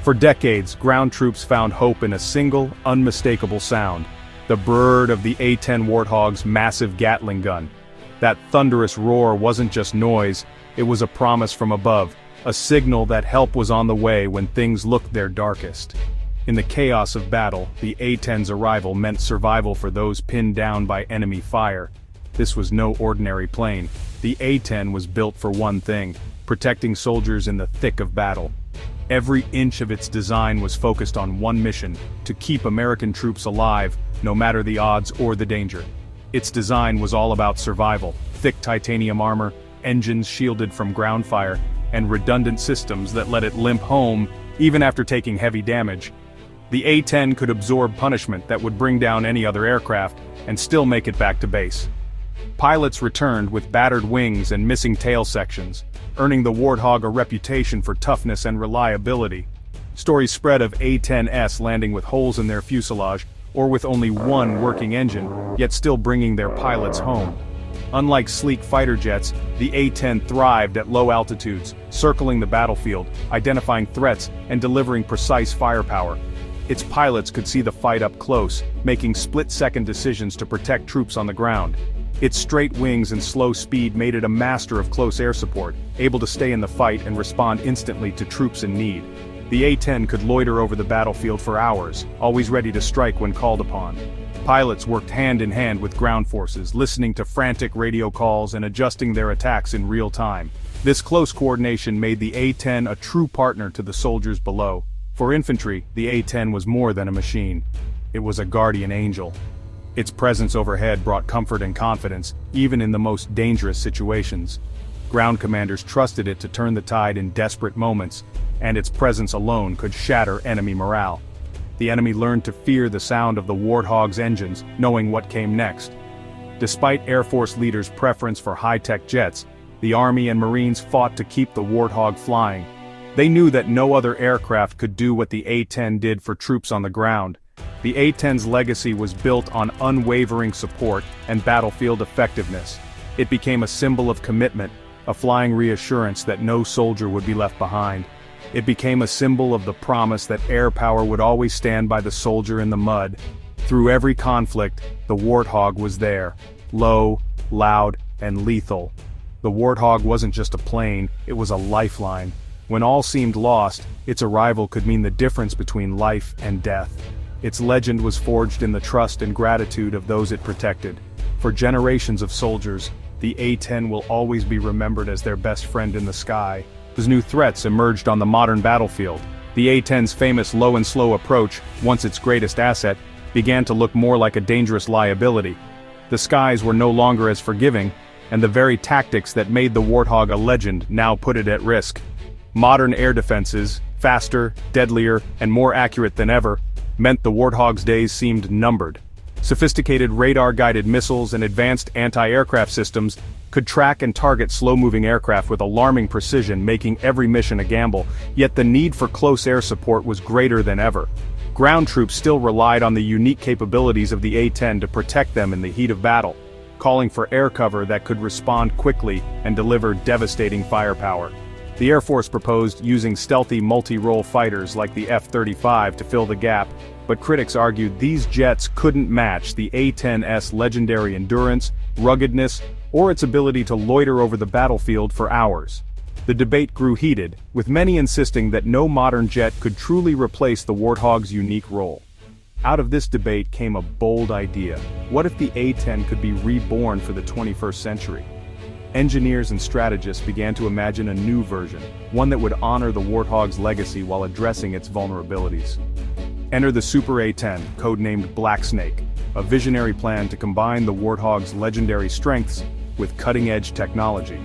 For decades, ground troops found hope in a single, unmistakable sound: the brrr of the A-10 Warthog's massive Gatling gun. That thunderous roar wasn't just noise, it was a promise from above, a signal that help was on the way when things looked their darkest. In the chaos of battle, the A-10's arrival meant survival for those pinned down by enemy fire. This was no ordinary plane. The A-10 was built for one thing: protecting soldiers in the thick of battle. Every inch of its design was focused on one mission: to keep American troops alive, no matter the odds or the danger. Its design was all about survival: thick titanium armor, engines shielded from ground fire, and redundant systems that let it limp home, even after taking heavy damage. The A-10 could absorb punishment that would bring down any other aircraft, and still make it back to base. Pilots returned with battered wings and missing tail sections, earning the Warthog a reputation for toughness and reliability. Stories spread of A-10s landing with holes in their fuselage, or with only one working engine, yet still bringing their pilots home. Unlike sleek fighter jets, the A-10 thrived at low altitudes, circling the battlefield, identifying threats, and delivering precise firepower. Its pilots could see the fight up close, making split-second decisions to protect troops on the ground. Its straight wings and slow speed made it a master of close air support, able to stay in the fight and respond instantly to troops in need. The A-10 could loiter over the battlefield for hours, always ready to strike when called upon. Pilots worked hand in hand with ground forces, listening to frantic radio calls and adjusting their attacks in real time. This close coordination made the A-10 a true partner to the soldiers below. For infantry, the A-10 was more than a machine. It was a guardian angel. Its presence overhead brought comfort and confidence, even in the most dangerous situations. Ground commanders trusted it to turn the tide in desperate moments, and its presence alone could shatter enemy morale. The enemy learned to fear the sound of the Warthog's engines, knowing what came next. Despite Air Force leaders' preference for high-tech jets, the Army and Marines fought to keep the Warthog flying. They knew that no other aircraft could do what the A-10 did for troops on the ground. The A-10's legacy was built on unwavering support and battlefield effectiveness. It became a symbol of commitment, a flying reassurance that no soldier would be left behind. It became a symbol of the promise that air power would always stand by the soldier in the mud. Through every conflict, the Warthog was there, low, loud, and lethal. The Warthog wasn't just a plane, it was a lifeline. When all seemed lost, its arrival could mean the difference between life and death. Its legend was forged in the trust and gratitude of those it protected. For generations of soldiers, the A-10 will always be remembered as their best friend in the sky. As new threats emerged on the modern battlefield, the A-10's famous low and slow approach, once its greatest asset, began to look more like a dangerous liability. The skies were no longer as forgiving, and the very tactics that made the Warthog a legend now put it at risk. Modern air defenses, faster, deadlier, and more accurate than ever, meant the Warthog's days seemed numbered. Sophisticated radar-guided missiles and advanced anti-aircraft systems could track and target slow-moving aircraft with alarming precision, making every mission a gamble, yet the need for close air support was greater than ever. Ground troops still relied on the unique capabilities of the A-10 to protect them in the heat of battle, calling for air cover that could respond quickly and deliver devastating firepower. The Air Force proposed using stealthy multi-role fighters like the F-35 to fill the gap, but critics argued these jets couldn't match the A-10's legendary endurance, ruggedness, or its ability to loiter over the battlefield for hours. The debate grew heated, with many insisting that no modern jet could truly replace the Warthog's unique role. Out of this debate came a bold idea. What if the A-10 could be reborn for the 21st century? Engineers and strategists began to imagine a new version, one that would honor the Warthog's legacy while addressing its vulnerabilities. Enter the Super A-10, codenamed Black Snake, a visionary plan to combine the Warthog's legendary strengths with cutting-edge technology.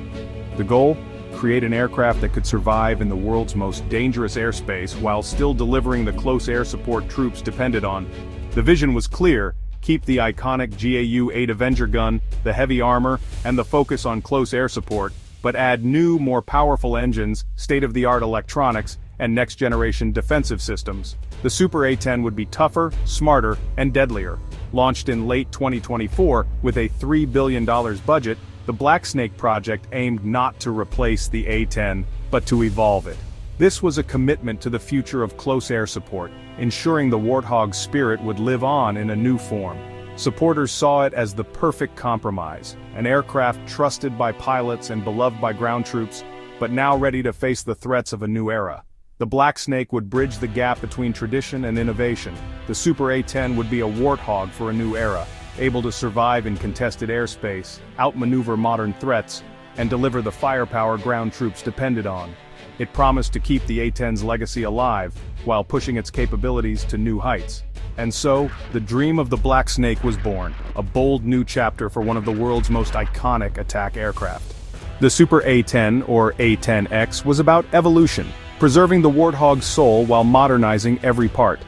The goal? Create an aircraft that could survive in the world's most dangerous airspace while still delivering the close air support troops depended on. The vision was clear: keep the iconic GAU-8 Avenger gun, the heavy armor, and the focus on close air support, but add new, more powerful engines, state-of-the-art electronics, and next-generation defensive systems. The Super A-10 would be tougher, smarter, and deadlier. Launched in late 2024 with a $3 billion budget, the Black Snake project aimed not to replace the A-10, but to evolve it. This was a commitment to the future of close air support, ensuring the Warthog's spirit would live on in a new form. Supporters saw it as the perfect compromise, an aircraft trusted by pilots and beloved by ground troops, but now ready to face the threats of a new era. The Black Snake would bridge the gap between tradition and innovation. The Super A-10 would be a Warthog for a new era, able to survive in contested airspace, outmaneuver modern threats, and deliver the firepower ground troops depended on. It promised to keep the A-10's legacy alive, while pushing its capabilities to new heights. And so, the dream of the Black Snake was born, a bold new chapter for one of the world's most iconic attack aircraft. The Super A-10, or A-10X, was about evolution, preserving the Warthog's soul while modernizing every part.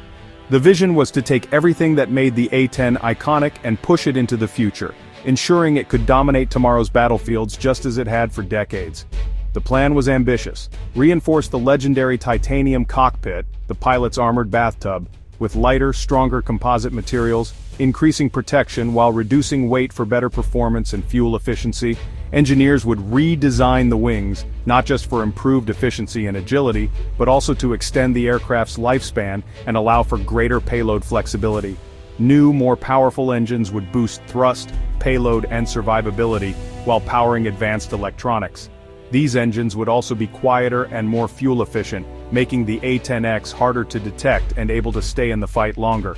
The vision was to take everything that made the A-10 iconic and push it into the future, ensuring it could dominate tomorrow's battlefields just as it had for decades. The plan was ambitious: reinforce the legendary titanium cockpit, the pilot's armored bathtub, with lighter, stronger composite materials, increasing protection while reducing weight for better performance and fuel efficiency. Engineers would redesign the wings, not just for improved efficiency and agility, but also to extend the aircraft's lifespan and allow for greater payload flexibility. New, more powerful engines would boost thrust, payload, and survivability, while powering advanced electronics. These engines would also be quieter and more fuel efficient, making the A-10X harder to detect and able to stay in the fight longer.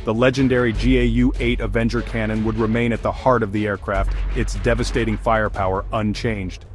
The legendary GAU-8 Avenger cannon would remain at the heart of the aircraft, its devastating firepower unchanged.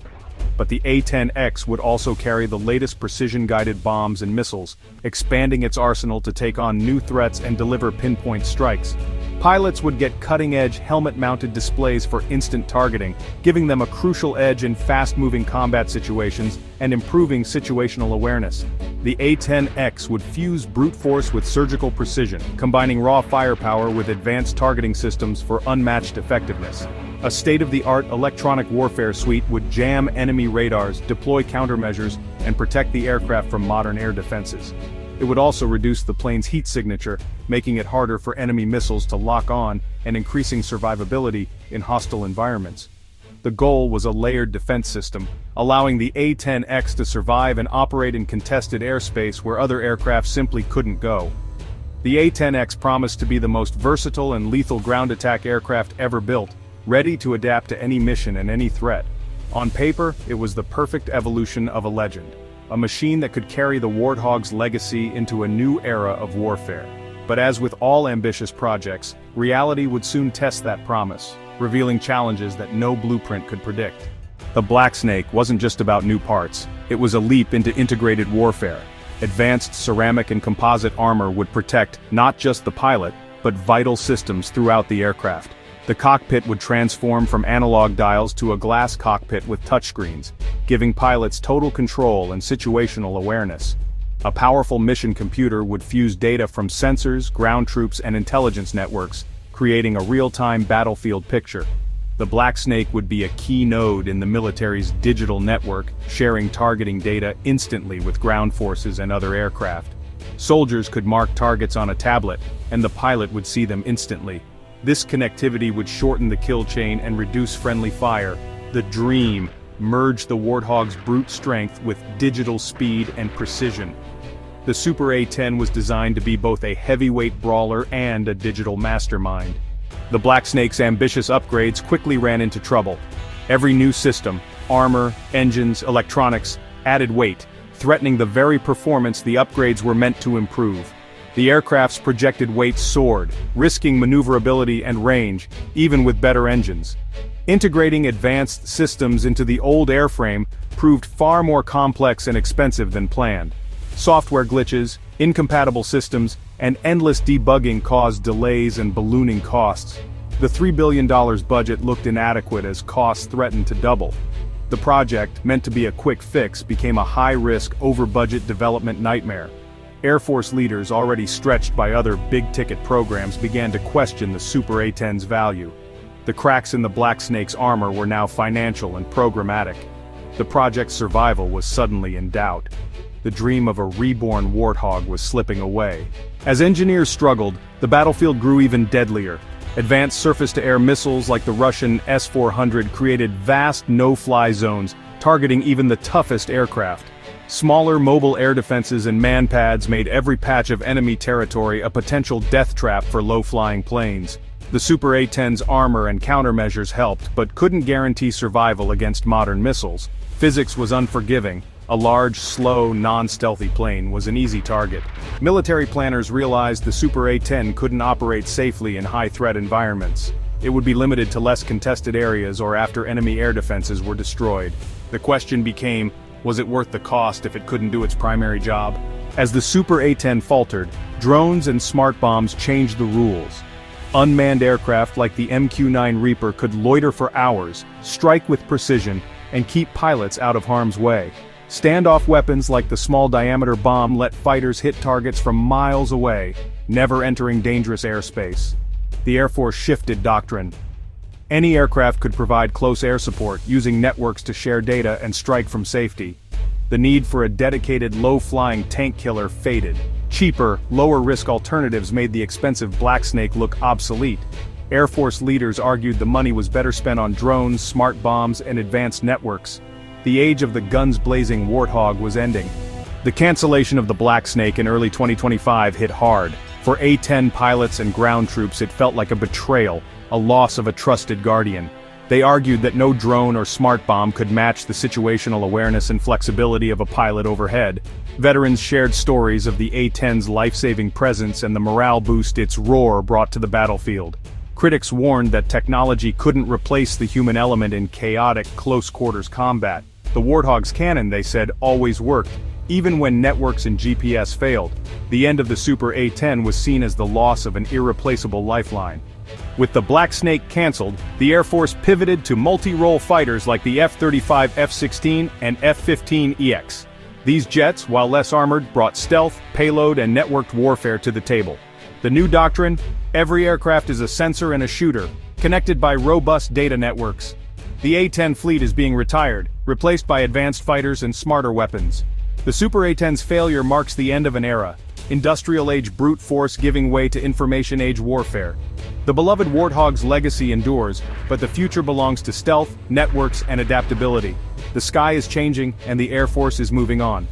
But the A-10X would also carry the latest precision-guided bombs and missiles, expanding its arsenal to take on new threats and deliver pinpoint strikes. Pilots would get cutting-edge helmet-mounted displays for instant targeting, giving them a crucial edge in fast-moving combat situations and improving situational awareness. The A-10X would fuse brute force with surgical precision, combining raw firepower with advanced targeting systems for unmatched effectiveness. A state-of-the-art electronic warfare suite would jam enemy radars, deploy countermeasures, and protect the aircraft from modern air defenses. It would also reduce the plane's heat signature, making it harder for enemy missiles to lock on and increasing survivability in hostile environments. The goal was a layered defense system, allowing the A-10X to survive and operate in contested airspace where other aircraft simply couldn't go. The A-10X promised to be the most versatile and lethal ground attack aircraft ever built, ready to adapt to any mission and any threat. On paper, it was the perfect evolution of a legend. A machine that could carry the Warthog's legacy into a new era of warfare. But as with all ambitious projects, reality would soon test that promise, revealing challenges that no blueprint could predict. The Black Snake wasn't just about new parts, it was a leap into integrated warfare. Advanced ceramic and composite armor would protect not just the pilot, but vital systems throughout the aircraft. The cockpit would transform from analog dials to a glass cockpit with touchscreens, giving pilots total control and situational awareness. A powerful mission computer would fuse data from sensors, ground troops, and intelligence networks, creating a real-time battlefield picture. The Black Snake would be a key node in the military's digital network, sharing targeting data instantly with ground forces and other aircraft. Soldiers could mark targets on a tablet, and the pilot would see them instantly. This connectivity would shorten the kill chain and reduce friendly fire. The dream merged the Warthog's brute strength with digital speed and precision. The Super A-10 was designed to be both a heavyweight brawler and a digital mastermind. The Black Snake's ambitious upgrades quickly ran into trouble. Every new system, armor, engines, electronics, added weight, threatening the very performance the upgrades were meant to improve. The aircraft's projected weight soared, risking maneuverability and range, even with better engines. Integrating advanced systems into the old airframe proved far more complex and expensive than planned. Software glitches, incompatible systems, and endless debugging caused delays and ballooning costs. The $3 billion budget looked inadequate as costs threatened to double. The project, meant to be a quick fix, became a high-risk, over-budget development nightmare. Air Force leaders, already stretched by other big-ticket programs, began to question the Super A-10's value. The cracks in the Black Snake's armor were now financial and programmatic. The project's survival was suddenly in doubt. The dream of a reborn Warthog was slipping away. As engineers struggled, the battlefield grew even deadlier. Advanced surface-to-air missiles like the Russian S-400 created vast no-fly zones, targeting even the toughest aircraft. Smaller mobile air defenses and man-pads made every patch of enemy territory a potential death trap for low-flying planes. The Super A-10's armor and countermeasures helped, but couldn't guarantee survival against modern missiles. Physics was unforgiving. A large, slow, non-stealthy plane was an easy target. Military planners realized the Super A-10 couldn't operate safely in high-threat environments. It would be limited to less contested areas or after enemy air defenses were destroyed. The question became, was it worth the cost if it couldn't do its primary job? As the Super A-10 faltered, drones and smart bombs changed the rules. Unmanned aircraft like the MQ-9 Reaper could loiter for hours, strike with precision, and keep pilots out of harm's way. Standoff weapons like the small-diameter bomb let fighters hit targets from miles away, never entering dangerous airspace. The Air Force shifted doctrine. Any aircraft could provide close air support, using networks to share data and strike from safety. The need for a dedicated low-flying tank killer faded. Cheaper, lower-risk alternatives made the expensive Black Snake look obsolete. Air Force leaders argued the money was better spent on drones, smart bombs, and advanced networks. The age of the guns-blazing Warthog was ending. The cancellation of the Black Snake in early 2025 hit hard. For A-10 pilots and ground troops, it felt like a betrayal, a loss of a trusted guardian. They argued that no drone or smart bomb could match the situational awareness and flexibility of a pilot overhead. Veterans shared stories of the A-10's life-saving presence and the morale boost its roar brought to the battlefield. Critics warned that technology couldn't replace the human element in chaotic, close-quarters combat. The Warthog's cannon, they said, always worked, even when networks and GPS failed. The end of the Super A-10 was seen as the loss of an irreplaceable lifeline. With the Black Snake cancelled, the Air Force pivoted to multi-role fighters like the F-35 F-16 and F-15EX. These jets, while less armored, brought stealth, payload, and networked warfare to the table. The new doctrine? Every aircraft is a sensor and a shooter, connected by robust data networks. The A-10 fleet is being retired, replaced by advanced fighters and smarter weapons. The Super A-10's failure marks the end of an era, industrial-age brute force giving way to information-age warfare. The beloved Warthog's legacy endures, but the future belongs to stealth, networks, and adaptability. The sky is changing, and the Air Force is moving on.